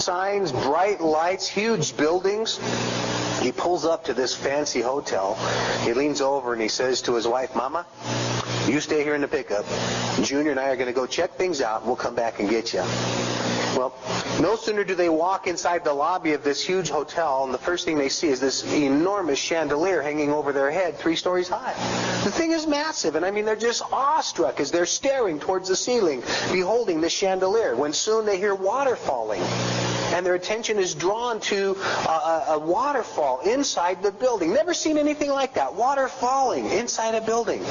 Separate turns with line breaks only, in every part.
signs, bright lights, huge buildings. He pulls up to this fancy hotel. He leans over and he says to his wife, "Mama, you stay here in the pickup. Junior and I are going to go check things out. We'll come back and get you." Well, no sooner do they walk inside the lobby of this huge hotel, and the first thing they see is this enormous chandelier hanging over their head 3 stories high. The thing is massive, and I mean, they're just awestruck as they're staring towards the ceiling, beholding the chandelier, when soon they hear water falling. And their attention is drawn to a waterfall inside the building. Never seen anything like that. Water falling inside a building.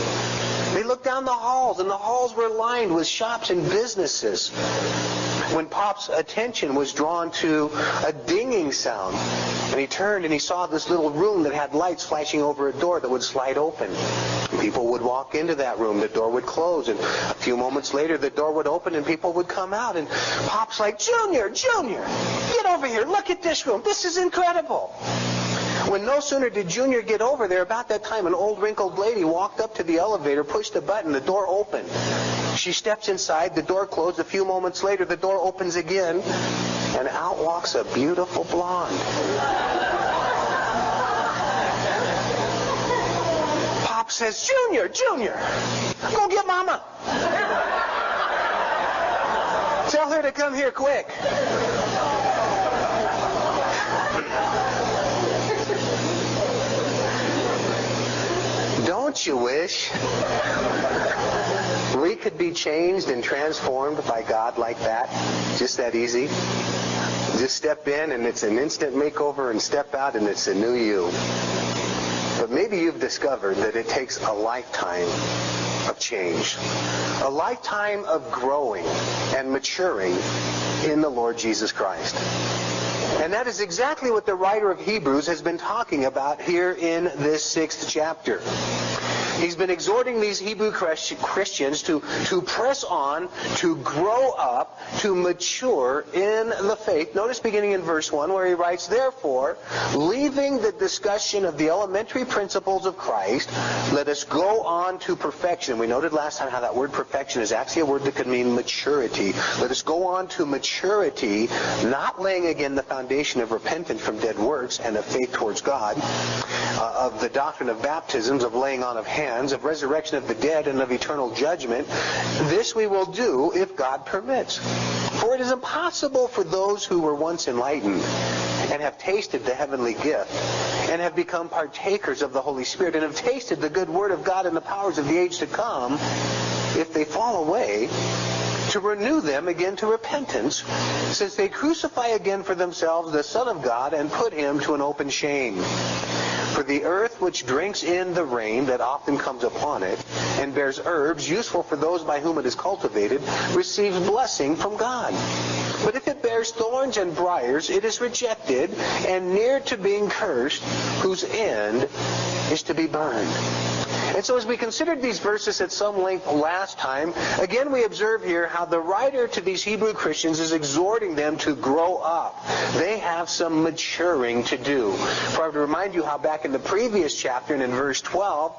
They looked down the halls, and the halls were lined with shops and businesses. When Pop's attention was drawn to a dinging sound, and he turned and he saw this little room that had lights flashing over a door that would slide open. People would walk into that room, the door would close, and a few moments later the door would open and people would come out, and Pop's like, Junior, get over here, look at this room, this is incredible." When no sooner did Junior get over there, about that time an old wrinkled lady walked up to the elevator, pushed a button, the door opened. She steps inside, the door closed. A few moments later, the door opens again, and out walks a beautiful blonde. Pop says, Junior, go get Mama. Tell her to come here quick." Don't you wish we could be changed and transformed by God like that? Just that easy? Just step in and it's an instant makeover, and step out and it's a new you. But maybe you've discovered that it takes a lifetime of change. A lifetime of growing and maturing in the Lord Jesus Christ. And that is exactly what the writer of Hebrews has been talking about here in this 6th chapter. He's been exhorting these Hebrew Christians to press on, to grow up, to mature in the faith. Notice beginning in verse 1 where he writes, "Therefore, leaving the discussion of the elementary principles of Christ, let us go on to perfection." We noted last time how that word perfection is actually a word that could mean maturity. Let us go on to maturity, not laying again the foundation of repentance from dead works and of faith towards God, of the doctrine of baptisms, of laying on of hands, of resurrection of the dead, and of eternal judgment. This we will do if God permits. For it is impossible for those who were once enlightened and have tasted the heavenly gift and have become partakers of the Holy Spirit and have tasted the good word of God and the powers of the age to come, if they fall away, to renew them again to repentance, since they crucify again for themselves the Son of God and put him to an open shame. For the earth which drinks in the rain that often comes upon it, and bears herbs useful for those by whom it is cultivated, receives blessing from God. But if it bears thorns and briars, it is rejected, and near to being cursed, whose end is to be burned. And so as we considered these verses at some length last time, again we observe here how the writer to these Hebrew Christians is exhorting them to grow up. They have some maturing to do. For I would remind you how back in the previous chapter and in verse 12,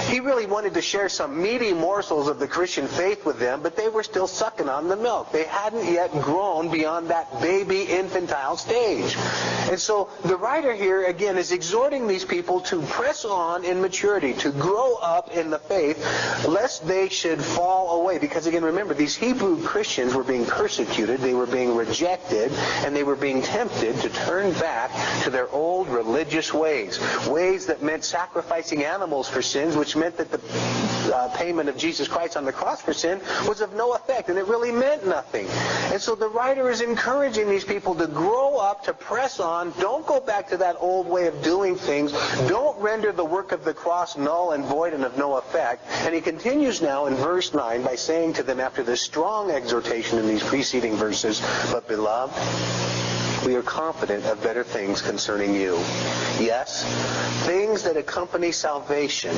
he really wanted to share some meaty morsels of the Christian faith with them, but they were still sucking on the milk. They hadn't yet grown beyond that baby infantile stage. And so the writer here again is exhorting these people to press on in maturity, to grow up in the faith, lest they should fall away. Because again, remember, these Hebrew Christians were being persecuted, they were being rejected, and they were being tempted to turn back to their old religious ways. Ways that meant sacrificing animals for sins, which meant that the payment of Jesus Christ on the cross for sin was of no effect, and it really meant nothing. And so the writer is encouraging these people to grow up, to press on. Don't go back to that old way of doing things. Don't render the work of the cross null and void and of no effect. And he continues now in verse 9 by saying to them, after this strong exhortation in these preceding verses, "But beloved, we are confident of better things concerning you. Yes, things that accompany salvation,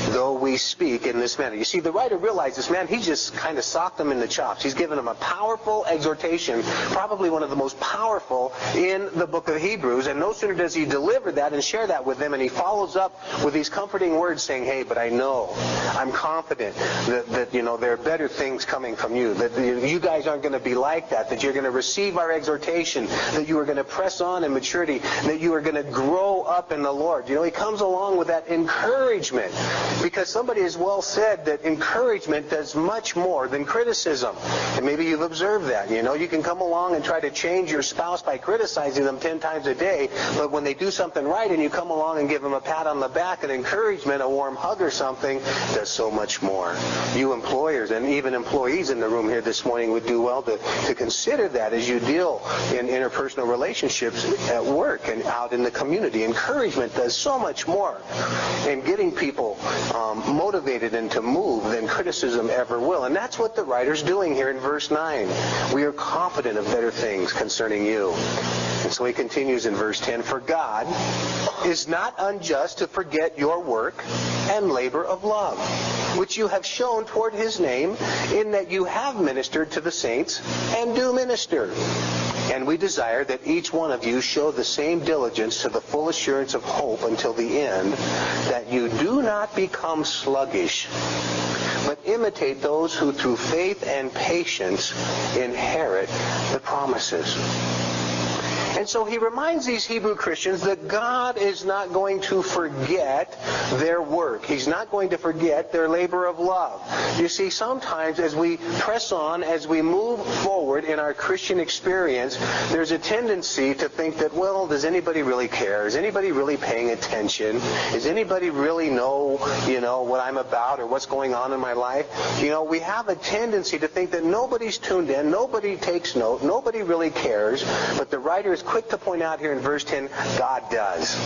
though we speak in this manner. You see, the writer realizes, man, he just kind of socked them in the chops. He's given them a powerful exhortation, probably one of the most powerful in the book of Hebrews, and no sooner does he deliver that and share that with them, and he follows up with these comforting words saying, hey, but I know, I'm confident that there are better things coming from you, that you guys aren't going to be like that you're going to receive our exhortation, that you are going to press on in maturity, that you are going to grow up in the Lord. He comes along with that encouragement, because somebody has well said that encouragement does much more than criticism. And maybe you've observed that. You can come along and try to change your spouse by criticizing them 10 times a day, but when they do something right and you come along and give them a pat on the back, an encouragement, a warm hug or something, does so much more. You employers and even employees in the room here this morning would do well to consider that as you deal in interpersonal relationships at work and out in the community. Encouragement does so much more in getting people motivated and to move than criticism ever will. And that's what the writer's doing here in verse 9. We are confident of better things concerning you. And so he continues in verse 10, for God is not unjust to forget your work and labor of love, which you have shown toward his name, in that you have ministered to the saints and do minister. And we desire that each one of you show the same diligence to the full assurance of hope until the end, that you do not become sluggish, but imitate those who through faith and patience inherit the promises. And so he reminds these Hebrew Christians that God is not going to forget their work. He's not going to forget their labor of love. You see, sometimes as we press on, as we move forward in our Christian experience, there's a tendency to think that, well, does anybody really care? Is anybody really paying attention? Does anybody really know, what I'm about or what's going on in my life? We have a tendency to think that nobody's tuned in, nobody takes note, nobody really cares. But the writer is quick to point out here in verse 10, God does.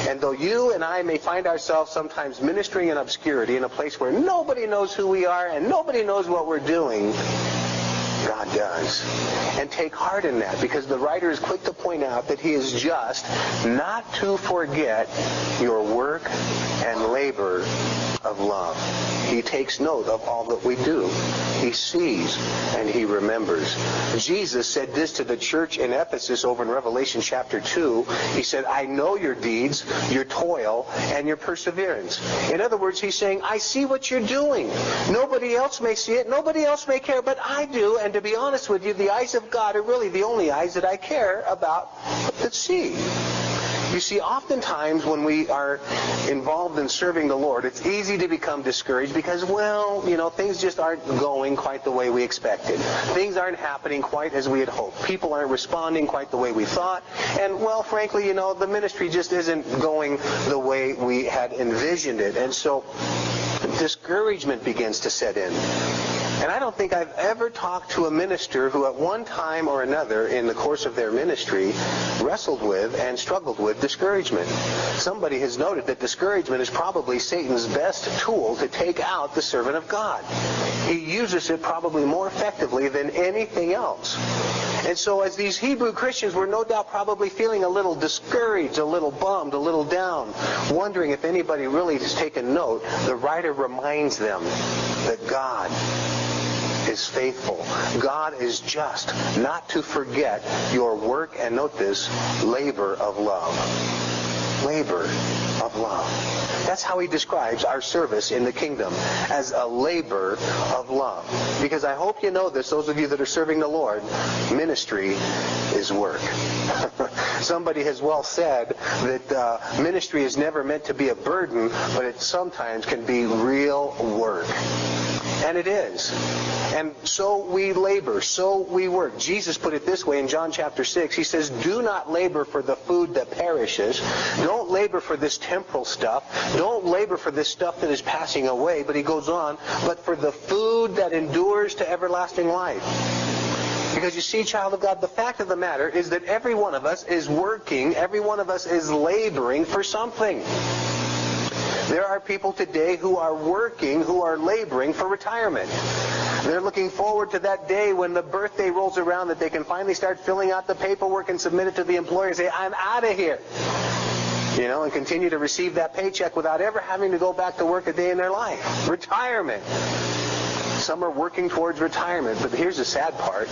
And though you and I may find ourselves sometimes ministering in obscurity in a place where nobody knows who we are and nobody knows what we're doing, God does. And take heart in that, because the writer is quick to point out that he is just not to forget your work and labor of love. He takes note of all that we do. He sees and he remembers. Jesus said this to the church in Ephesus over in Revelation chapter 2. He said, I know your deeds, your toil, and your perseverance. In other words, he's saying, I see what you're doing. Nobody else may see it. Nobody else may care, but I do. And to be honest with you, the eyes of God are really the only eyes that I care about that see. You see, oftentimes when we are involved in serving the Lord, it's easy to become discouraged because, things just aren't going quite the way we expected. Things aren't happening quite as we had hoped. People aren't responding quite the way we thought. And, frankly, the ministry just isn't going the way we had envisioned it. And so discouragement begins to set in. And I don't think I've ever talked to a minister who at one time or another in the course of their ministry wrestled with and struggled with discouragement. Somebody has noted that discouragement is probably Satan's best tool to take out the servant of God. He uses it probably more effectively than anything else. And so as these Hebrew Christians were no doubt probably feeling a little discouraged, a little bummed, a little down, wondering if anybody really has taken note, the writer reminds them that God is faithful. God is just not to forget your work, and note this, labor of love. Labor of love. That's how he describes our service in the kingdom, as a labor of love. Because I hope you know this, those of you that are serving the Lord, ministry is work. Somebody has well said that ministry is never meant to be a burden, but it sometimes can be real work. And it is. And so we labor, so we work. Jesus put it this way in John chapter 6. He says, do not labor for the food that perishes. Don't labor for this temporal stuff. Don't labor for this stuff that is passing away. But he goes on, but for the food that endures to everlasting life. Because you see, child of God, the fact of the matter is that every one of us is working, every one of us is laboring for something. There are people today who are working, who are laboring for retirement. They're looking forward to that day when the birthday rolls around that they can finally start filling out the paperwork and submit it to the employer and say, I'm out of here. And continue to receive that paycheck without ever having to go back to work a day in their life. Retirement. Some are working towards retirement, but here's the sad part.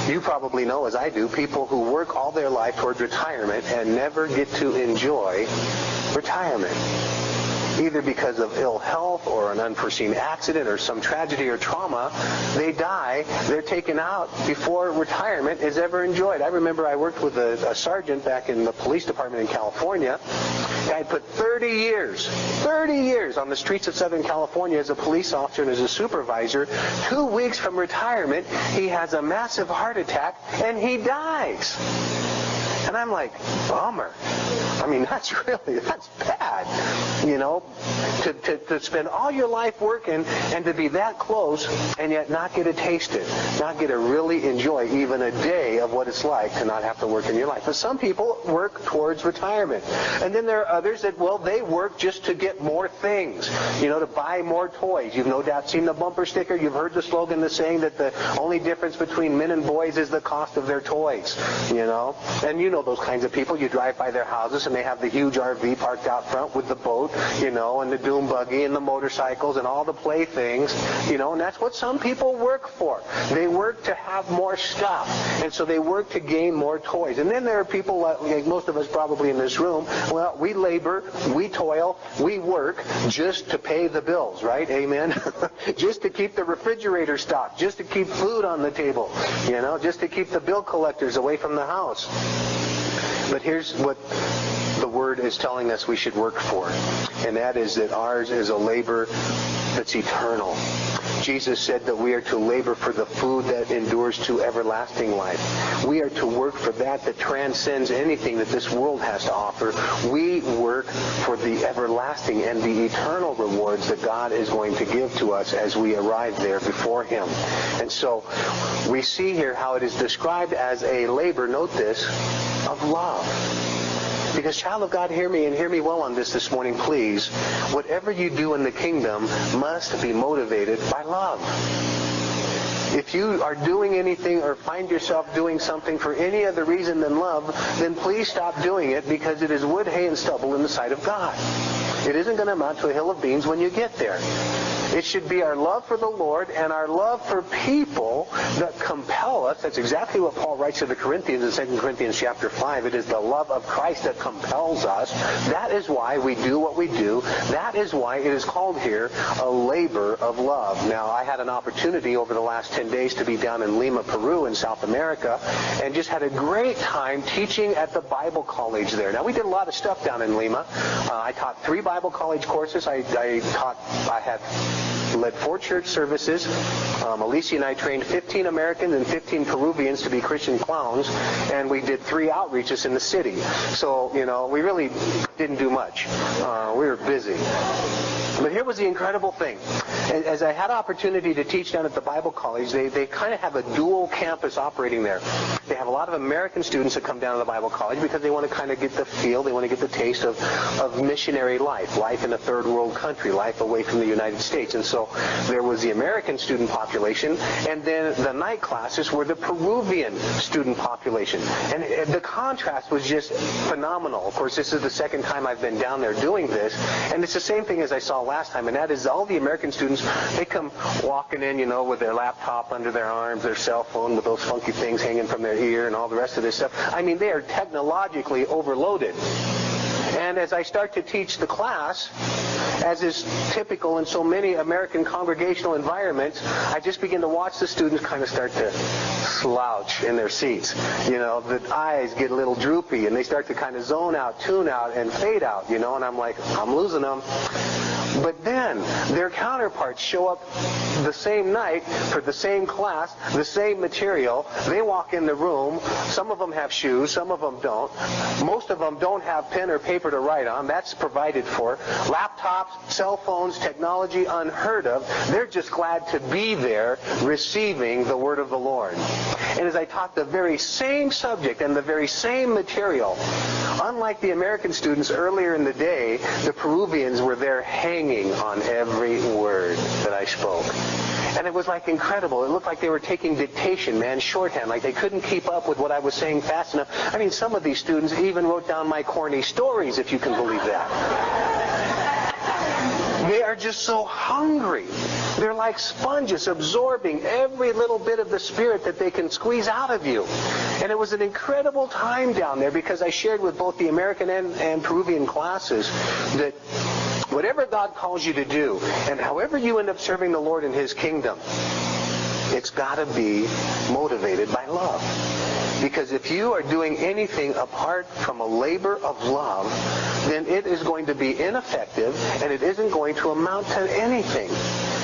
You probably know, as I do, people who work all their life towards retirement and never get to enjoy retirement. Either because of ill health or an unforeseen accident or some tragedy or trauma, they die, they're taken out before retirement is ever enjoyed. I remember I worked with a sergeant back in the police department in California. Guy had put 30 years on the streets of Southern California as a police officer and as a supervisor. 2 weeks from retirement, he has a massive heart attack and he dies. And I'm like, bummer. I mean, that's bad. To spend all your life working and to be that close and yet not get to taste it, not get to really enjoy even a day of what it's like to not have to work in your life. But some people work towards retirement. And then there are others that, they work just to get more things, to buy more toys. You've no doubt seen the bumper sticker. You've heard the slogan, the saying that the only difference between men and boys is the cost of their toys, And those kinds of people. You drive by their houses and they have the huge RV parked out front with the boat, and the doom buggy and the motorcycles and all the playthings, and that's what some people work for. They work to have more stuff, and so they work to gain more toys. And then there are people, like most of us probably in this room, we labor, we toil, we work just to pay the bills, right? Amen? Just to keep the refrigerator stocked, just to keep food on the table, just to keep the bill collectors away from the house. But here's what the Word is telling us we should work for, and that is that ours is a labor that's eternal. Jesus said that we are to labor for the food that endures to everlasting life. We are to work for that transcends anything that this world has to offer. We work for the everlasting and the eternal rewards that God is going to give to us as we arrive there before Him. And so we see here how it is described as a labor, note this, of love. Because, child of God, hear me and hear me well on this morning, please. Whatever you do in the kingdom must be motivated by love. If you are doing anything or find yourself doing something for any other reason than love, then please stop doing it, because it is wood, hay, and stubble in the sight of God. It isn't going to amount to a hill of beans when you get there. It should be our love for the Lord and our love for people that compel us. That's exactly what Paul writes to the Corinthians in 2 Corinthians chapter 5. It is the love of Christ that compels us. That is why we do what we do. That is why it is called here a labor of love. Now, I had an opportunity over the last 10 days to be down in Lima, Peru in South America, and just had a great time teaching at the Bible college there. Now, we did a lot of stuff down in Lima. I taught 3 Bible college courses. I had led 4 church services. Alicia and I trained 15 Americans and 15 Peruvians to be Christian clowns, and we did 3 outreaches in the city. So, we really didn't do much. We were busy. But here was the incredible thing. As I had opportunity to teach down at the Bible college, they kind of have a dual campus operating there. They have a lot of American students that come down to the Bible college because they want to kind of get the feel, they want to get the taste of missionary life in a third world country, life away from the United States. And so there was the American student population, and then the night classes were the Peruvian student population. And the contrast was just phenomenal. Of course, this is the second time I've been down there doing this, and it's the same thing as I saw last time, and that is all the American students, they come walking in, with their laptop under their arms, their cell phone with those funky things hanging from their ear and all the rest of this stuff. I mean, they are technologically overloaded. And as I start to teach the class, as is typical in so many American congregational environments, I just begin to watch the students kind of start to slouch in their seats. The eyes get a little droopy, and they start to kind of zone out, tune out, and fade out, and I'm like, I'm losing them. But then their counterparts show up the same night for the same class, the same material. They walk in the room. Some of them have shoes. Some of them don't. Most of them don't have pen or paper to write on. That's provided for. Laptops, cell phones, technology unheard of. They're just glad to be there receiving the word of the Lord. And as I taught the very same subject and the very same material, unlike the American students earlier in the day, the Peruvians were there hanging on every word that I spoke. And it was like incredible. It looked like they were taking dictation, man, shorthand, like they couldn't keep up with what I was saying fast enough. I mean, some of these students even wrote down my corny stories, if you can believe that. They are just so hungry. They're like sponges absorbing every little bit of the Spirit that they can squeeze out of you. And it was an incredible time down there because I shared with both the American and Peruvian classes that whatever God calls you to do, and however you end up serving the Lord in His kingdom, it's got to be motivated by love. Because if you are doing anything apart from a labor of love, then it is going to be ineffective and it isn't going to amount to anything.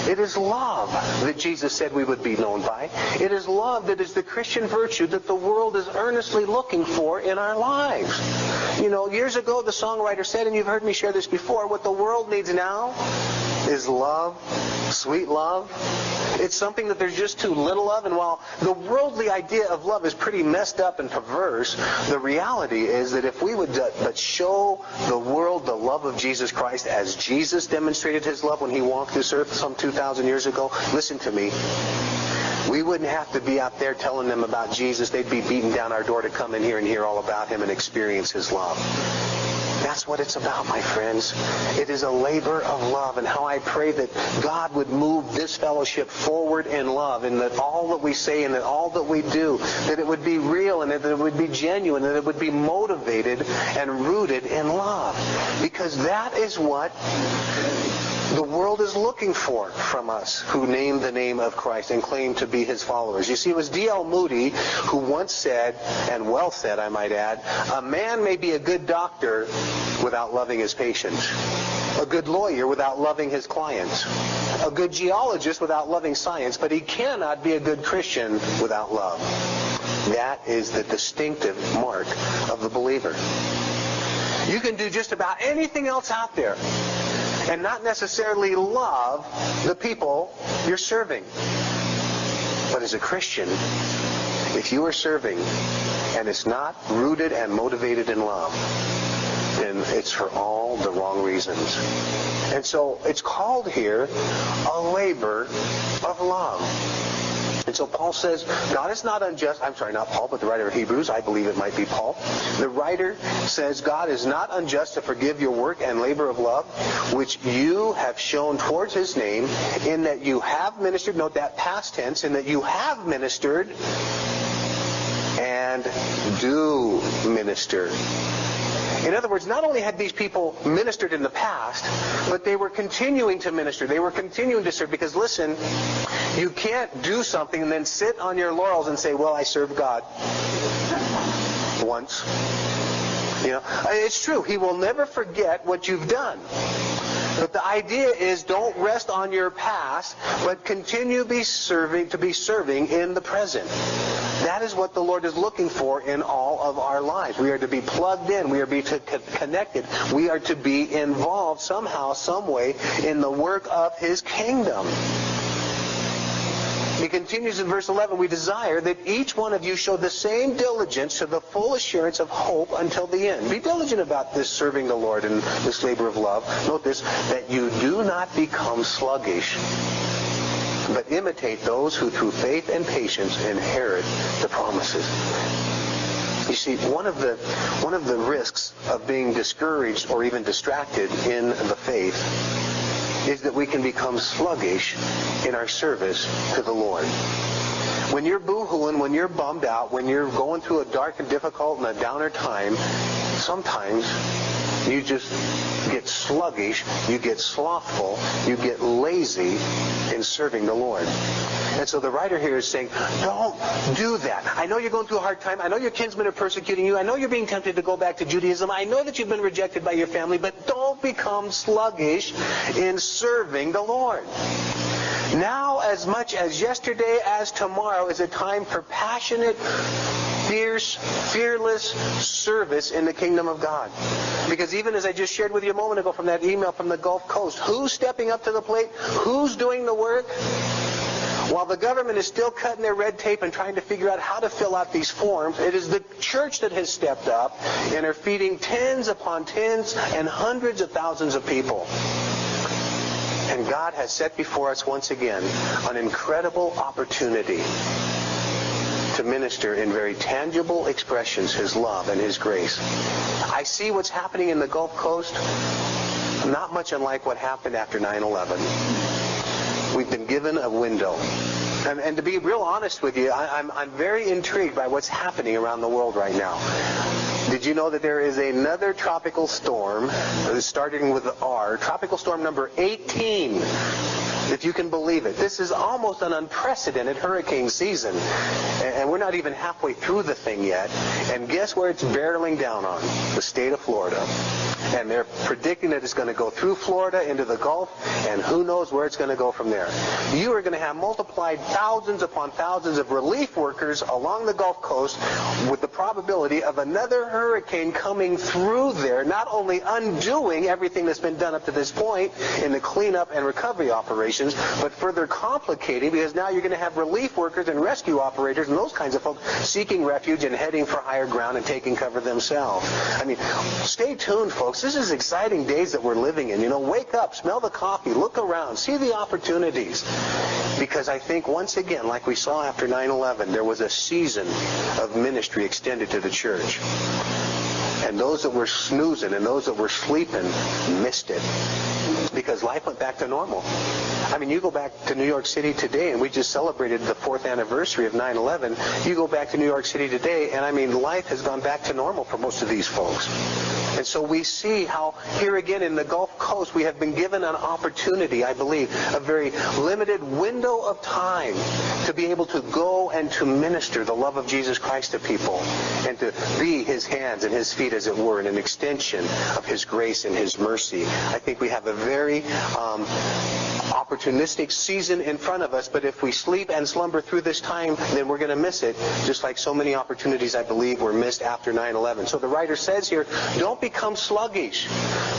It is love that Jesus said we would be known by. It is love that is the Christian virtue that the world is earnestly looking for in our lives. You know, years ago the songwriter said, and you've heard me share this before, what the world needs now is love, sweet love. It's something that there's just too little of. And while the worldly idea of love is pretty messed up and perverse, the reality is that if we would but show the world the love of Jesus Christ as Jesus demonstrated His love when He walked this earth some 2,000 years ago, listen to me, we wouldn't have to be out there telling them about Jesus. They'd be beating down our door to come in here and hear all about Him and experience His love. That's what it's about, my friends. It is a labor of love, and how I pray that God would move this fellowship forward in love, and that all that we say and that all that we do, that it would be real and that it would be genuine and it would be motivated and rooted in love. Because that is what the world is looking for from us who name the name of Christ and claim to be His followers. You see, it was D.L. Moody who once said, and well said I might add, a man may be a good doctor without loving his patients, a good lawyer without loving his clients, a good geologist without loving science, but he cannot be a good Christian without love. That is the distinctive mark of the believer. You can do just about anything else out there and not necessarily love the people you're serving. But as a Christian, if you are serving and it's not rooted and motivated in love, then it's for all the wrong reasons. And so it's called here a labor of love. And so Paul says, God is not unjust. I'm sorry, not Paul, but the writer of Hebrews. I believe it might be Paul. The writer says, God is not unjust to forgive your work and labor of love, which you have shown towards His name, in that you have ministered, note that past tense, in that you have ministered and do minister. In other words, not only had these people ministered in the past, but they were continuing to minister. They were continuing to serve. Because listen, you can't do something and then sit on your laurels and say, well, I served God once. You know, it's true. He will never forget what you've done. But the idea is, don't rest on your past, but continue to be serving in the present. That is what the Lord is looking for in all of our lives. We are to be plugged in. We are to be connected. We are to be involved somehow, some way in the work of His kingdom. He continues in verse 11, we desire that each one of you show the same diligence to the full assurance of hope until the end. Be diligent about this serving the Lord and this labor of love. Note this, that you do not become sluggish, but imitate those who through faith and patience inherit the promises. You see, one of the risks of being discouraged or even distracted in the faith is that we can become sluggish in our service to the Lord. When you're boo-hooing, when you're bummed out, when you're going through a dark and difficult and a downer time, sometimes you just get sluggish, you get slothful, you get lazy in serving the Lord. And so the writer here is saying, don't do that. I know you're going through a hard time. I know your kinsmen are persecuting you. I know you're being tempted to go back to Judaism. I know that you've been rejected by your family, but don't become sluggish in serving the Lord. Now, as much as yesterday as tomorrow, is a time for passionate, fierce, fearless service in the kingdom of God. Because even as I just shared with you a moment ago from that email from the Gulf Coast, who's stepping up to the plate? Who's doing the work? While the government is still cutting their red tape and trying to figure out how to fill out these forms, it is the church that has stepped up and are feeding tens upon tens and hundreds of thousands of people. And God has set before us once again an incredible opportunity to minister in very tangible expressions His love and His grace. I see what's happening in the Gulf Coast, not much unlike what happened after 9/11. We've been given a window. And to be real honest with you, I'm very intrigued by what's happening around the world right now. Did you know that there is another tropical storm, starting with R, tropical storm number 18, if you can believe it. This is almost an unprecedented hurricane season, and we're not even halfway through the thing yet. And guess where it's barreling down on? The state of Florida. And they're predicting that it's going to go through Florida into the Gulf, and who knows where it's going to go from there. You are going to have multiplied thousands upon thousands of relief workers along the Gulf Coast with the probability of another hurricane coming through there, not only undoing everything that's been done up to this point in the cleanup and recovery operations, but further complicating, because now you're going to have relief workers and rescue operators and those kinds of folks seeking refuge and heading for higher ground and taking cover themselves. I mean, stay tuned, folks. This is exciting days that we're living in. You know, wake up, smell the coffee, look around, see the opportunities. Because I think, once again, like we saw after 9/11, there was a season of ministry extended to the church. And those that were snoozing and those that were sleeping missed it, because life went back to normal. I mean, you go back to New York City today, and we just celebrated the 4th anniversary of 9/11. You go back to New York City today, and I mean, life has gone back to normal for most of these folks. And so we see how here again in the Gulf Coast we have been given an opportunity, I believe, a very limited window of time to be able to go and to minister the love of Jesus Christ to people and to be His hands and His feet, as it were, in an extension of His grace and His mercy. I think we have a very opportunistic season in front of us, but if we sleep and slumber through this time, then we're going to miss it, just like so many opportunities, I believe, were missed after 9/11. So the writer says here, don't become sluggish.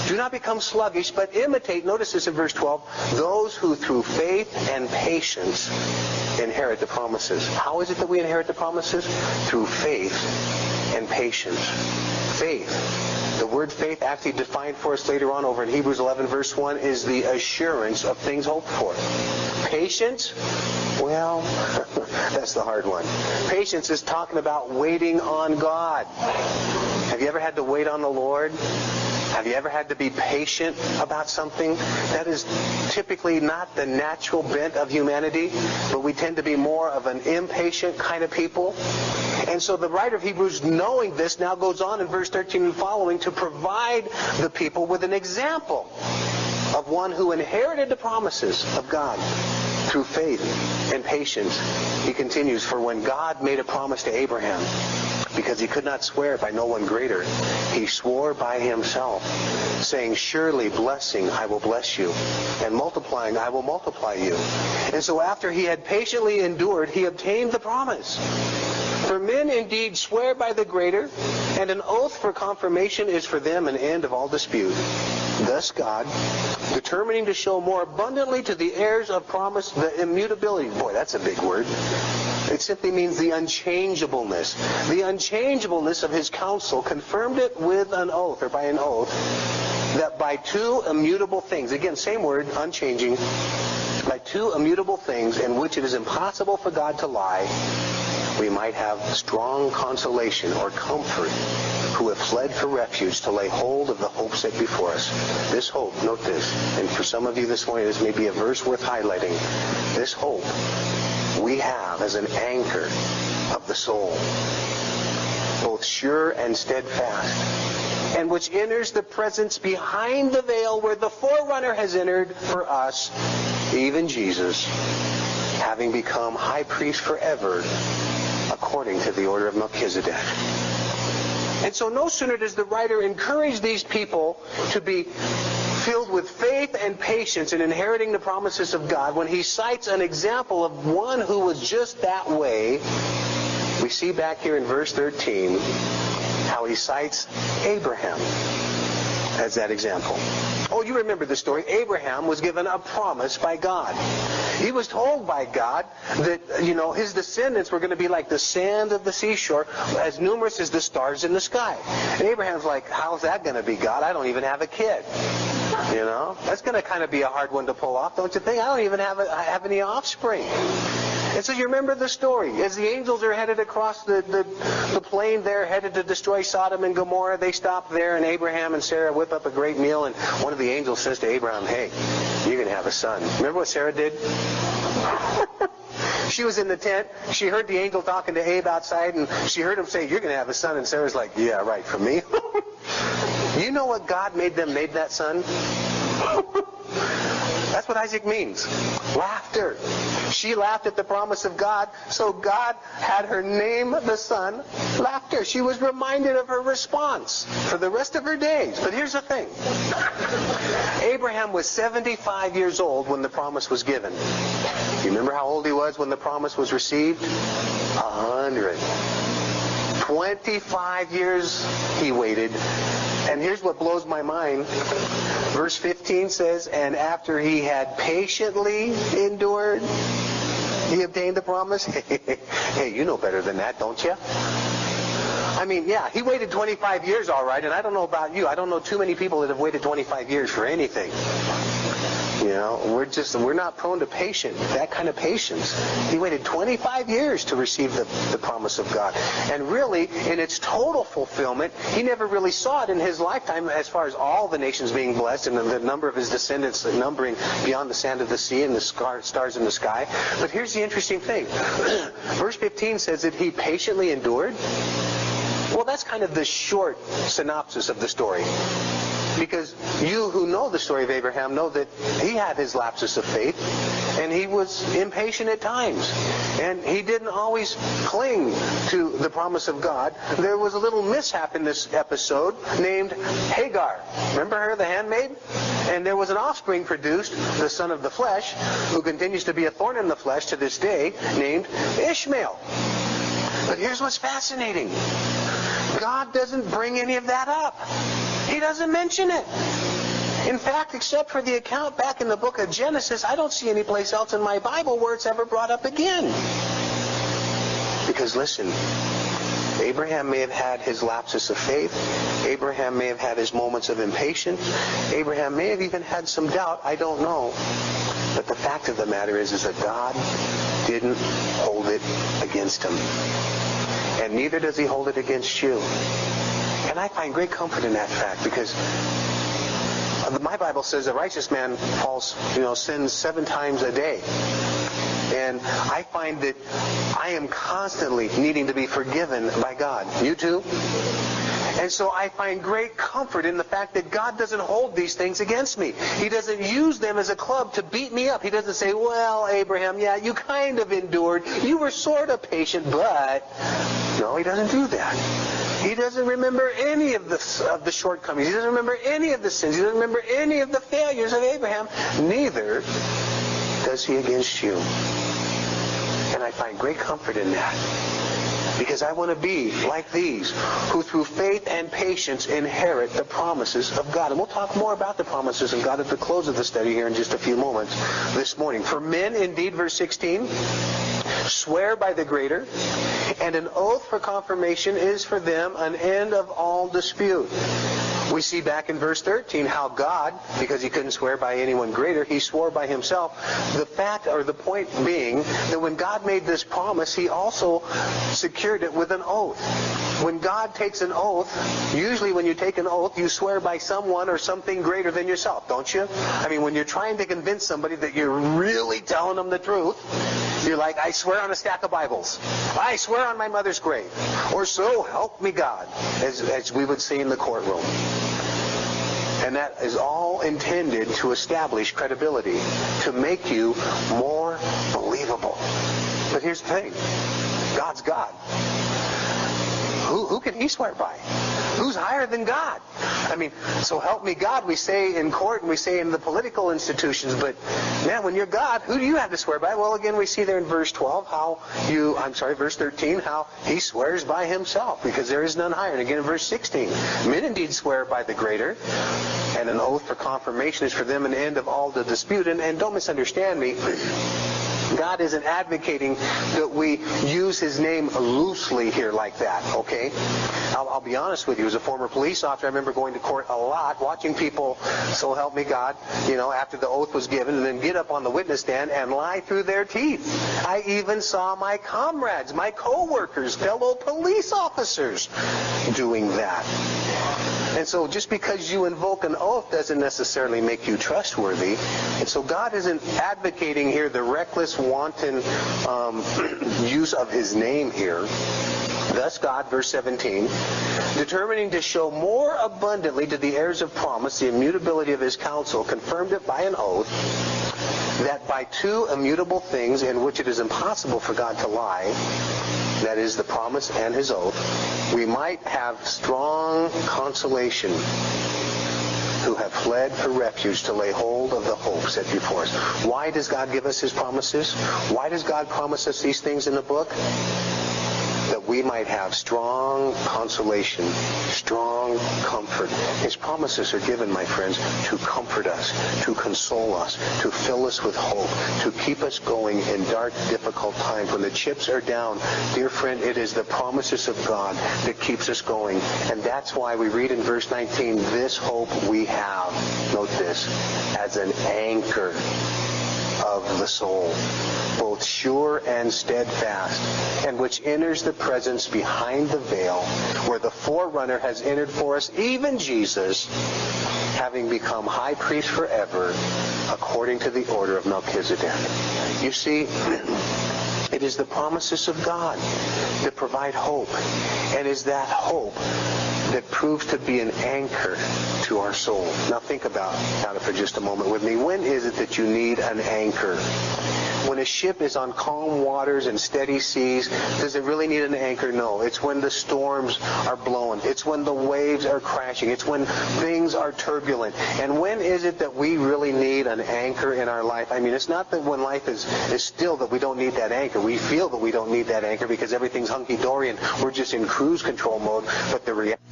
Do not become sluggish, but imitate, notice this in verse 12, those who through faith and patience inherit the promises. How is it that we inherit the promises? Through faith and patience. Faith. The word faith, actually defined for us later on over in Hebrews 11 verse 1, is the assurance of things hoped for. Patience, well, that's the hard one. Patience is talking about waiting on God. Have you ever had to wait on the Lord? Have you ever had to be patient about something? That is typically not the natural bent of humanity, but we tend to be more of an impatient kind of people. And so the writer of Hebrews, knowing this, now goes on in verse 13 and following to provide the people with an example of one who inherited the promises of God through faith and patience. He continues, for when God made a promise to Abraham, because he could not swear by no one greater, he swore by himself, saying, surely blessing I will bless you, and multiplying I will multiply you. And so after he had patiently endured, he obtained the promise. For men indeed swear by the greater, and an oath for confirmation is for them an end of all dispute. Thus God, determining to show more abundantly to the heirs of promise the immutability. Boy, that's a big word. It simply means the unchangeableness. The unchangeableness of his counsel, confirmed it with an oath, or by an oath, that by two immutable things, again, same word, unchanging, by two immutable things in which it is impossible for God to lie, we might have strong consolation or comfort who have fled for refuge to lay hold of the hope set before us. This hope, note this, and for some of you this morning this may be a verse worth highlighting. This hope we have as an anchor of the soul, both sure and steadfast, and which enters the presence behind the veil where the forerunner has entered for us, even Jesus, having become high priest forever, according to the order of Melchizedek. And so no sooner does the writer encourage these people to be filled with faith and patience in inheriting the promises of God, when he cites an example of one who was just that way. We see back here in verse 13 how he cites Abraham as that example. Oh, you remember the story. Abraham was given a promise by God. He was told by God that, his descendants were going to be like the sand of the seashore, as numerous as the stars in the sky. And Abraham's like, how's that going to be, God? I don't even have a kid. You know, that's going to kind of be a hard one to pull off, don't you think? I don't even have any offspring. And so you remember the story. As the angels are headed across the plain there, headed to destroy Sodom and Gomorrah, they stop there, and Abraham and Sarah whip up a great meal, and one of the angels says to Abraham, hey, you're going to have a son. Remember what Sarah did? She was in the tent. She heard the angel talking to Abe outside, and she heard him say, you're going to have a son. And Sarah's like, yeah, right, for me? You know what God made them name that son? That's what Isaac means. Laughter. She laughed at the promise of God, so God had her name the son Laughter. She was reminded of her response for the rest of her days. But here's the thing. Abraham was 75 years old when the promise was given. You remember how old he was when the promise was received? 100. 25 years he waited. And here's what blows my mind. Verse 15 says, and after he had patiently endured, he obtained the promise. Hey, you know better than that, don't you? I mean, yeah, he waited 25 years, all right, and I don't know about you. I don't know too many people that have waited 25 years for anything. You know, we're not prone to that kind of patience. He waited 25 years to receive the promise of God. And really, in its total fulfillment, he never really saw it in his lifetime as far as all the nations being blessed and the number of his descendants numbering beyond the sand of the sea and the stars in the sky. But here's the interesting thing. Verse 15 says that he patiently endured. Well, that's kind of the short synopsis of the story. Because you who know the story of Abraham know that he had his lapses of faith, and he was impatient at times. And he didn't always cling to the promise of God. There was a little mishap in this episode named Hagar. Remember her, the handmaid? And there was an offspring produced, the son of the flesh, who continues to be a thorn in the flesh to this day, named Ishmael. But here's what's fascinating. God doesn't bring any of that up. He doesn't mention it. In fact, except for the account back in the book of Genesis, I don't see any place else in my Bible where it's ever brought up again. Because listen, Abraham may have had his lapses of faith. Abraham may have had his moments of impatience. Abraham may have even had some doubt. I don't know. But the fact of the matter is that God didn't hold it against him. And neither does he hold it against you. And I find great comfort in that fact, because my Bible says a righteous man sins 7 times a day. And I find that I am constantly needing to be forgiven by God. You too? And so I find great comfort in the fact that God doesn't hold these things against me. He doesn't use them as a club to beat me up. He doesn't say, well, Abraham, yeah, you kind of endured. You were sort of patient, but... No, he doesn't do that. He doesn't remember any of the shortcomings. He doesn't remember any of the sins. He doesn't remember any of the failures of Abraham. Neither does he against you. And I find great comfort in that. Because I want to be like these, who through faith and patience inherit the promises of God. And we'll talk more about the promises of God at the close of the study here in just a few moments this morning. For men, indeed, verse 16, swear by the greater, and an oath for confirmation is for them an end of all dispute. We see back in verse 13 how God, because he couldn't swear by anyone greater, he swore by himself. The fact, or the point being, that when God made this promise, he also secured it with an oath. When God takes an oath, usually when you take an oath, you swear by someone or something greater than yourself, don't you? I mean, when you're trying to convince somebody that you're really telling them the truth, you're like, I swear on a stack of Bibles. I swear on my mother's grave. Or so help me God, as we would say in the courtroom. And that is all intended to establish credibility, to make you more believable. But here's the thing. God's God. Who can he swear by? Who's higher than God? I mean, so help me God, we say in court and we say in the political institutions, but man, when you're God, who do you have to swear by? Well, again, we see there in verse 12 verse 13, how he swears by himself, because there is none higher. And again in verse 16, men indeed swear by the greater, and an oath for confirmation is for them an end of all the dispute. And don't misunderstand me. God isn't advocating that we use his name loosely here like that, okay? I'll be honest with you. As a former police officer, I remember going to court a lot, watching people, so help me God, after the oath was given, and then get up on the witness stand and lie through their teeth. I even saw my comrades, my co-workers, fellow police officers doing that. And so just because you invoke an oath doesn't necessarily make you trustworthy. And so God isn't advocating here the reckless, wanton use of his name here. Thus God, verse 17, determining to show more abundantly to the heirs of promise the immutability of his counsel, confirmed it by an oath, that by two immutable things in which it is impossible for God to lie, that is, the promise and his oath, we might have strong consolation who have fled for refuge to lay hold of the hope set before us. Why does God give us his promises? Why does God promise us these things in the book? That we might have strong consolation, strong comfort. His promises are given, my friends, to comfort us, to console us, to fill us with hope, to keep us going in dark, difficult times. When the chips are down, dear friend, it is the promises of God that keeps us going. And that's why we read in verse 19, this hope we have, note this, as an anchor of the soul, both sure and steadfast, and which enters the presence behind the veil, where the forerunner has entered for us, even Jesus, having become high priest forever, according to the order of Melchizedek. You see, it is the promises of God that provide hope, and is that hope that proves to be an anchor to our soul. Now think about it for just a moment with me. When is it that you need an anchor? When a ship is on calm waters and steady seas, does it really need an anchor? No. It's when the storms are blowing. It's when the waves are crashing. It's when things are turbulent. And when is it that we really need an anchor in our life? I mean, it's not that when life is still that we don't need that anchor. We feel that we don't need that anchor because everything's hunky-dory and we're just in cruise control mode. But the reality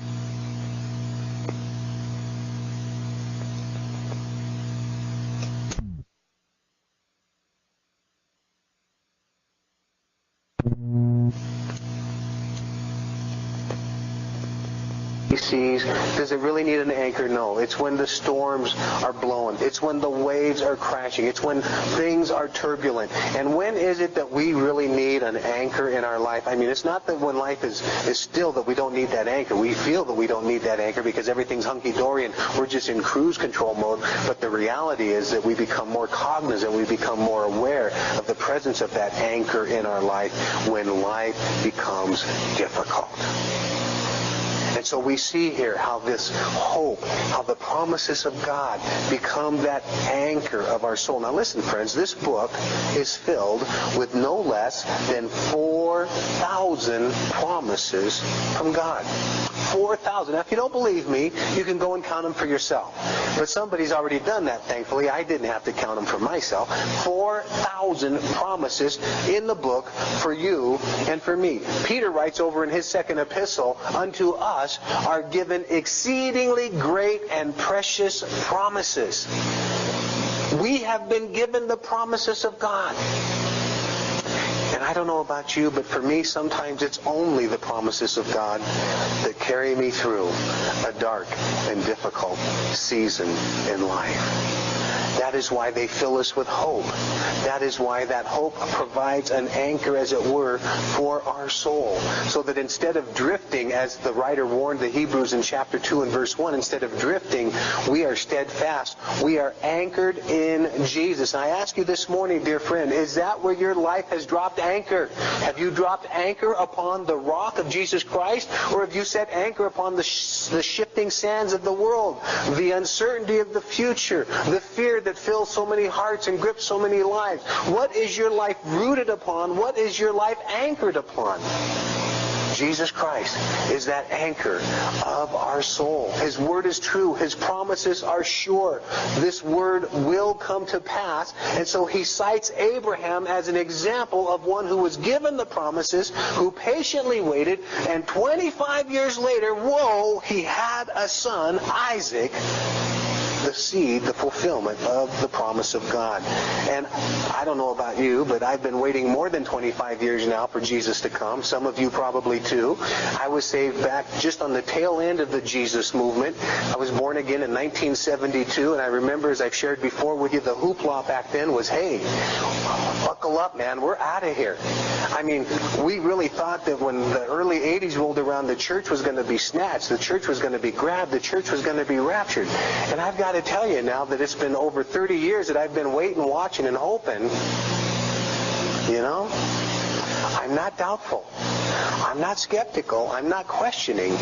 seas, does it really need an anchor? No. It's when the storms are blowing. It's when the waves are crashing. It's when things are turbulent. And when is it that we really need an anchor in our life? I mean, it's not that when life is still that we don't need that anchor. We feel that we don't need that anchor because everything's hunky-dory and we're just in cruise control mode. But the reality is that we become more cognizant, we become more aware of the presence of that anchor in our life when life becomes difficult. And so we see here how this hope, how the promises of God become that anchor of our soul. Now listen, friends, this book is filled with no less than 4,000 promises from God. 4,000. Now, if you don't believe me, you can go and count them for yourself. But somebody's already done that, thankfully. I didn't have to count them for myself. 4,000 promises in the book for you and for me. Peter writes over in his second epistle, unto us are given exceedingly great and precious promises. We have been given the promises of God. And I don't know about you, but for me, sometimes it's only the promises of God that carry me through a dark and difficult season in life. That is why they fill us with hope. That is why that hope provides an anchor, as it were, for our soul. So that instead of drifting, as the writer warned the Hebrews in chapter 2 and verse 1, instead of drifting, we are steadfast. We are anchored in Jesus. And I ask you this morning, dear friend, is that where your life has dropped anchor? Have you dropped anchor upon the rock of Jesus Christ? Or have you set anchor upon the shifting sands of the world? The uncertainty of the future, the fear that fills so many hearts and grips so many lives. What is your life rooted upon? What is your life anchored upon? Jesus Christ is that anchor of our soul. His word is true. His promises are sure. This word will come to pass. And so he cites Abraham as an example of one who was given the promises, who patiently waited, and 25 years later, he had a son, Isaac, the seed, the fulfillment of the promise of God. And I don't know about you, but I've been waiting more than 25 years now for Jesus to come. Some of you probably too. I was saved back just on the tail end of the Jesus movement. I was born again in 1972, and I remember, as I've shared before with you, the hoopla back then was, hey, buckle up, man, we're out of here. I mean, we really thought that when the early 80s rolled around, the church was going to be snatched, the church was going to be grabbed, the church was going to be raptured. And I've got to tell you now that it's been over 30 years that I've been waiting, watching, and hoping. You know? I'm not doubtful. I'm not skeptical. I'm not questioning.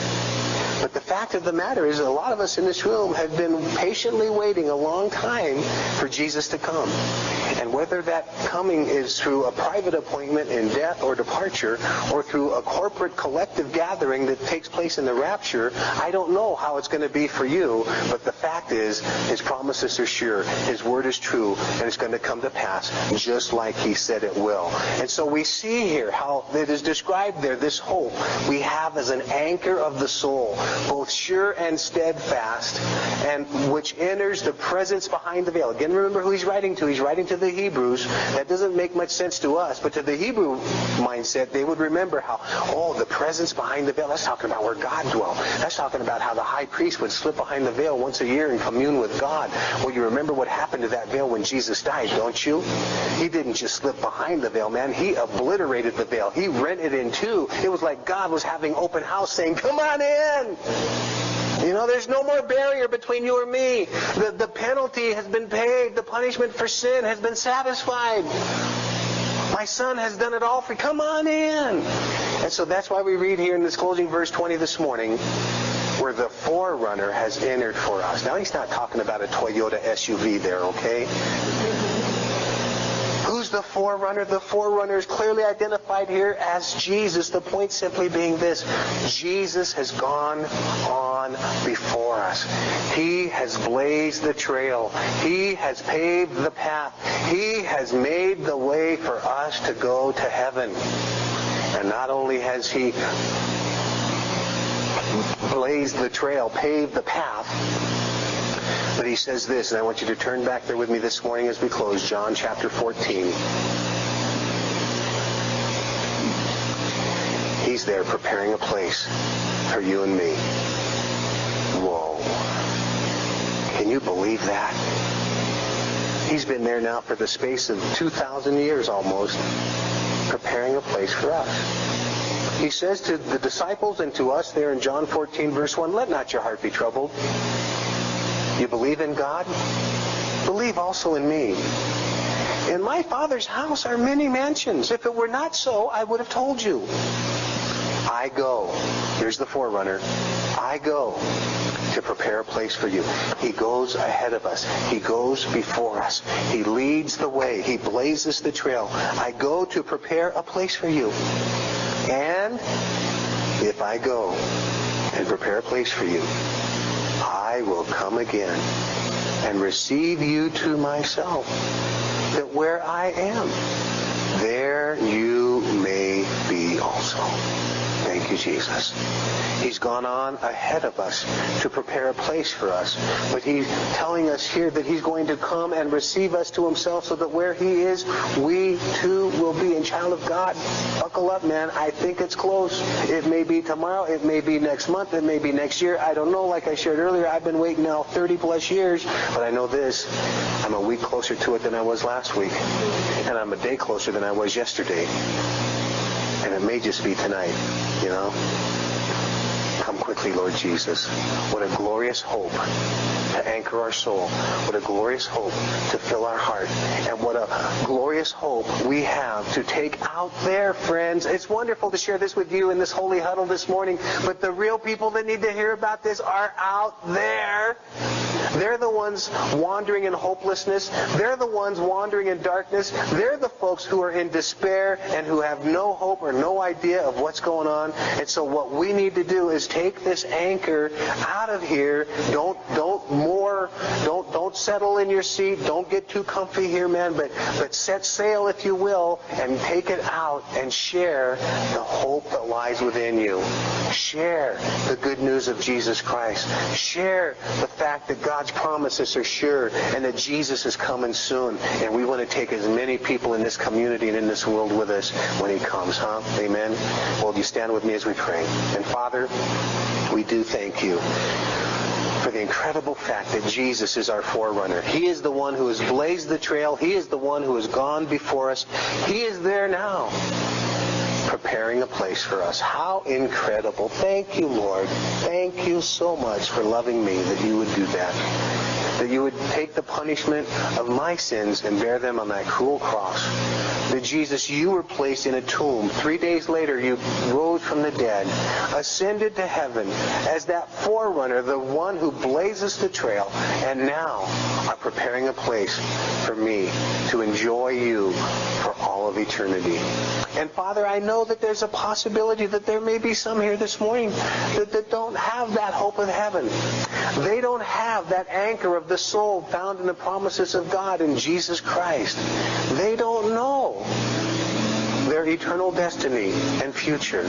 But the fact of the matter is, a lot of us in this room have been patiently waiting a long time for Jesus to come. And whether that coming is through a private appointment in death or departure, or through a corporate collective gathering that takes place in the rapture, I don't know how it's going to be for you. But the fact is, His promises are sure. His word is true. And it's going to come to pass just like He said it will. And so we see here how it is described there, this hope we have as an anchor of the soul, both sure and steadfast, and which enters the presence behind the veil. Again, remember who he's writing to. He's writing to the Hebrews. That doesn't make much sense to us, but to the Hebrew mindset, they would remember how, the presence behind the veil, that's talking about where God dwelt. That's talking about how the high priest would slip behind the veil once a year and commune with God. Well, you remember what happened to that veil when Jesus died, don't you? He didn't just slip behind the veil, man. He obliterated the veil. He rent it in two. It was like God was having open house saying, come on in. You know, there's no more barrier between you or me. The penalty has been paid. The punishment for sin has been satisfied. My Son has done it all for you. Come on in. And so that's why we read here in this closing verse 20 this morning, where the forerunner has entered for us. Now, he's not talking about a Toyota SUV there, okay? Who's the forerunner? The forerunner is clearly identified here as Jesus. The point simply being this: Jesus has gone on before us. He has blazed the trail. He has paved the path. He has made the way for us to go to heaven. And not only has He blazed the trail, paved the path, but He says this, and I want you to turn back there with me this morning as we close, John chapter 14. He's there preparing a place for you and me. Whoa. Can you believe that? He's been there now for the space of 2,000 years almost, preparing a place for us. He says to the disciples and to us there in John 14, verse 1, let not your heart be troubled. You believe in God? Believe also in me. In my Father's house are many mansions. If it were not so, I would have told you. I go. Here's the forerunner. I go to prepare a place for you. He goes ahead of us. He goes before us. He leads the way. He blazes the trail. I go to prepare a place for you. And if I go and prepare a place for you, I will come again and receive you to myself, that where I am, there you may be also. Thank you, Jesus. He's gone on ahead of us to prepare a place for us. But He's telling us here that He's going to come and receive us to Himself so that where He is, we too will be. And child of God, buckle up, man. I think it's close. It may be tomorrow. It may be next month. It may be next year. I don't know. Like I shared earlier, I've been waiting now 30 plus years. But I know this. I'm a week closer to it than I was last week. And I'm a day closer than I was yesterday. And it may just be tonight, you know. Come quickly, Lord Jesus. What a glorious hope to anchor our soul. What a glorious hope to fill our heart. And what a glorious hope we have to take out there, friends. It's wonderful to share this with you in this holy huddle this morning, but the real people that need to hear about this are out there. They're the ones wandering in hopelessness. They're the ones wandering in darkness. They're the folks who are in despair and who have no hope or no idea of what's going on. And so what we need to do is take this anchor out of here. Don't settle in your seat. Don't get too comfy here, man. But set sail, if you will, and take it out and share the hope that lies within you. Share the good news of Jesus Christ. Share the fact that God God's promises are sure and that Jesus is coming soon. And we want to take as many people in this community and in this world with us when he comes, huh? Amen? Will you stand with me as we pray? And Father, we do thank you for the incredible fact that Jesus is our forerunner. He is the one who has blazed the trail. He is the one who has gone before us. He is there now, preparing a place for us. How incredible. Thank you, Lord. Thank you so much for loving me, that you would do that. That you would take the punishment of my sins and bear them on that cruel cross. That Jesus, you were placed in a tomb. 3 days later, you rose from the dead, ascended to heaven as that forerunner, the one who blazes the trail, and now are preparing a place for me to enjoy you for all of eternity. And Father, I know that there's a possibility that there may be some here this morning that don't have that hope of heaven. They don't have that anchor of the soul found in the promises of God in Jesus Christ. They don't know their eternal destiny and future.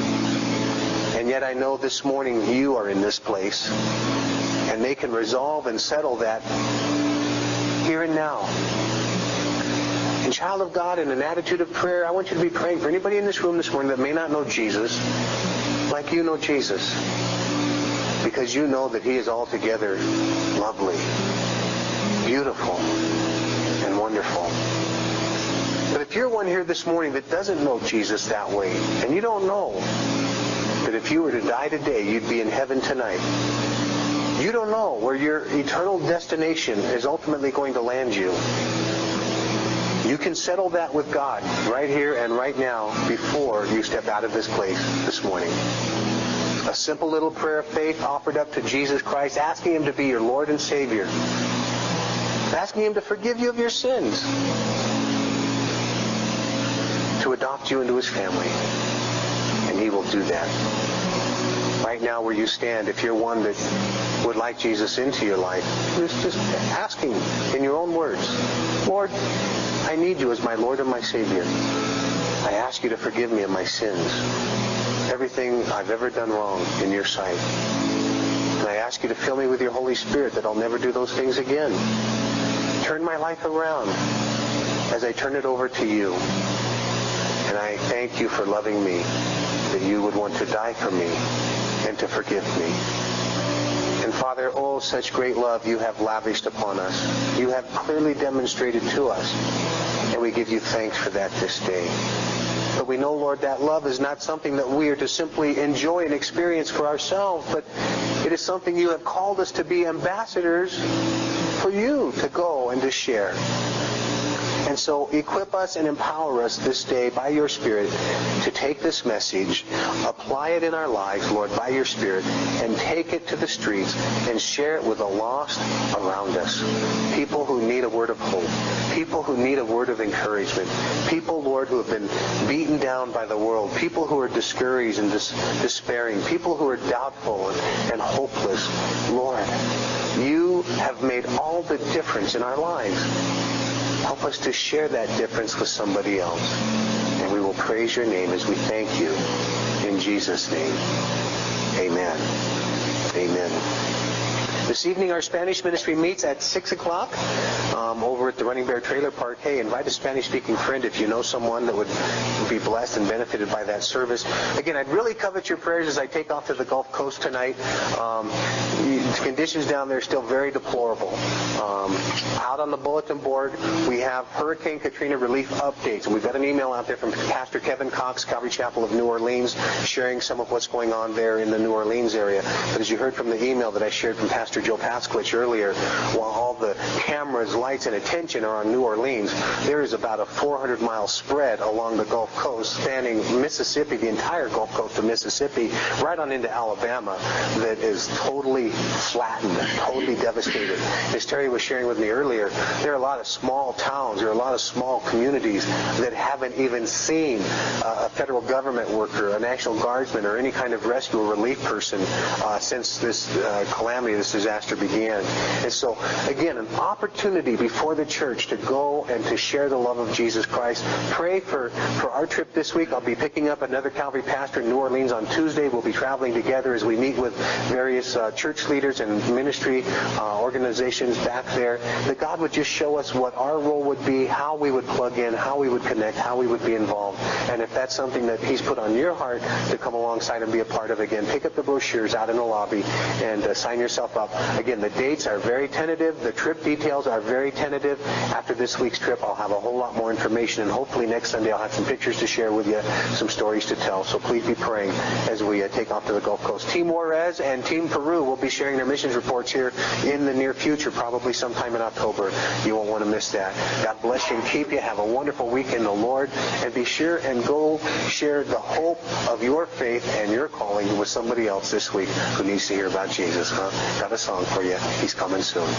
And yet I know this morning you are in this place, and they can resolve and settle that here and now. And child of God, in an attitude of prayer, I want you to be praying for anybody in this room this morning that may not know Jesus like you know Jesus. Because you know that he is altogether lovely, beautiful, and wonderful. But if you're one here this morning that doesn't know Jesus that way, and you don't know that if you were to die today, you'd be in heaven tonight, you don't know where your eternal destination is ultimately going to land you, you can settle that with God right here and right now before you step out of this place this morning. A simple little prayer of faith offered up to Jesus Christ, asking him to be your Lord and Savior. Asking him to forgive you of your sins. To adopt you into his family. And he will do that. Right now where you stand, if you're one that would like Jesus into your life, just ask him in your own words, Lord, I need you as my Lord and my Savior. I ask you to forgive me of my sins. Everything I've ever done wrong in your sight. And I ask you to fill me with your Holy Spirit that I'll never do those things again. Turn my life around as I turn it over to you. And I thank you for loving me, that you would want to die for me and to forgive me. And Father, oh, such great love you have lavished upon us. You have clearly demonstrated to us. And we give you thanks for that this day. But we know, Lord, that love is not something that we are to simply enjoy and experience for ourselves, but it is something you have called us to be ambassadors for you to go and to share. And so equip us and empower us this day by your Spirit to take this message, apply it in our lives, Lord, by your Spirit, and take it to the streets and share it with the lost around us. People who need a word of hope. People who need a word of encouragement. People, Lord, who have been beaten down by the world. People who are discouraged and despairing. People who are doubtful and hopeless. Lord, you have made all the difference in our lives. Help us to share that difference with somebody else. And we will praise your name as we thank you. In Jesus' name, amen. Amen. This evening, our Spanish ministry meets at 6 o'clock over at the Running Bear Trailer Park. Hey, invite a Spanish-speaking friend if you know someone that would be blessed and benefited by that service. Again, I'd really covet your prayers as I take off to the Gulf Coast tonight. The conditions down there are still very deplorable. Out on the bulletin board, we have Hurricane Katrina relief updates. And we've got an email out there from Pastor Kevin Cox, Calvary Chapel of New Orleans, sharing some of what's going on there in the New Orleans area. But as you heard from the email that I shared from Pastor Joe Pasquich earlier, while all the cameras, lights, and attention are on New Orleans, there is about a 400-mile spread along the Gulf Coast, spanning Mississippi, the entire Gulf Coast of Mississippi, right on into Alabama, that is totally flattened, totally devastated. As Terry was sharing with me earlier, there are a lot of small towns, there are a lot of small communities that haven't even seen a federal government worker, a National Guardsman, or any kind of rescue or relief person since this calamity, this disaster began. And so, again, an opportunity before the church to go and to share the love of Jesus Christ. Pray for our trip this week. I'll be picking up another Calvary pastor in New Orleans on Tuesday. We'll be traveling together as we meet with various church leaders leaders and ministry organizations back there, that God would just show us what our role would be, how we would plug in, how we would connect, how we would be involved. And if that's something that He's put on your heart to come alongside and be a part of, again, pick up the brochures out in the lobby and sign yourself up. Again, the dates are very tentative. The trip details are very tentative. After this week's trip, I'll have a whole lot more information, and hopefully next Sunday I'll have some pictures to share with you, some stories to tell. So please be praying as we take off to the Gulf Coast. Team Juarez and Team Peru will be sharing their missions reports here in the near future, probably sometime in October. You won't want to miss that. God bless you and keep you. Have a wonderful week in the Lord, and be sure and go share the hope of your faith and your calling with somebody else this week who needs to hear about Jesus. Got a song for you. He's coming soon.